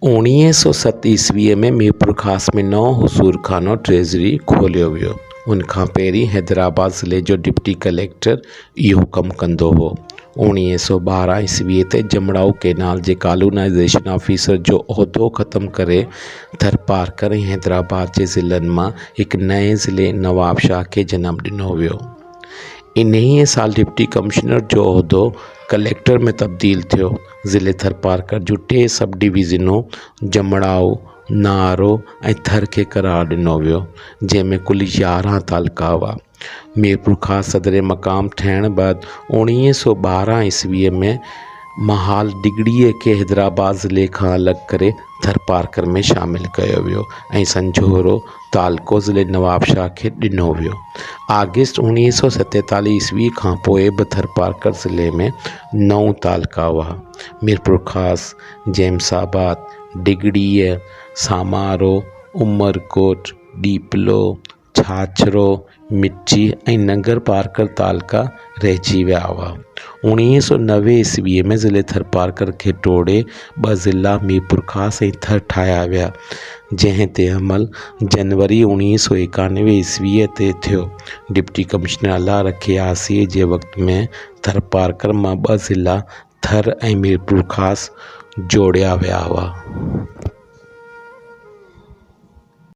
1907 ईस्वीअ में मीरपुर ख़ास में नओं हुसूर खानो ट्रेज़री खोलियो वियो। उन खां पहिरीं हैदराबाद ज़िले जो डिप्टी कलेक्टर इहो कमु कंदो हो। 1912 ईस्वीअ ते जमड़ाऊ केनाल जे कॉलोनाइज़ेशन ऑफिसर जो उहिदो ख़तमु करे थरपारकर ऐं हैदराबाद जे ज़िलनि मां हिकु नएं ज़िले नवाबशाह खे जनमु ॾिनो वियो। इन्हीअ साल डिप्टी कमिश्नर जो उहिदो कलेक्टर में तब्दील थियो। ज़िले थरपारकर जूं 3 सब डिवीज़नूं जमड़ाऊ, नारो ऐं थर खे क़रार ॾिनो वियो, जंहिं में कुल 11 तालुका हुआ। मीरपुर ख़ासि सदर मक़ाम ठहिण बैदि 1912 ईस्वीअ में महाल डिगड़ीअ खे हैदराबाद ज़िले खां अलॻि करे थरपारकर में शामिलु कयो वियो ऐं संझोरो तालुको ज़िले नवाबशाह खे ॾिनो वियो। अगस्त 1947 ईस्वी खां पोइ बि थरपारकर ज़िले में 9 तालुका हुआ। मीरपुर ख़ासि, जेमसाबाद, डिगड़ीअ, सामारो, उमरकोट, डीपलो, छाछरो, मिर्ची ऐं नंगर पारकर तालुका रहिजी विया हुआ। 1990 ईस्वीअ में ज़िले थरपारकर खे टोड़े 2 ज़िला मीरपुर ख़ासि ऐं थर ठाहिया विया, जंहिं ते अमल जनवरी 1991 ईस्वीअ ते थियो। डिप्टी कमिश्नर अला रखे आसीअ जे वक़्त में थरपारकर मां 2 ज़िला थर ऐं मीरपुर ख़ासि जोड़िया विया हुआ।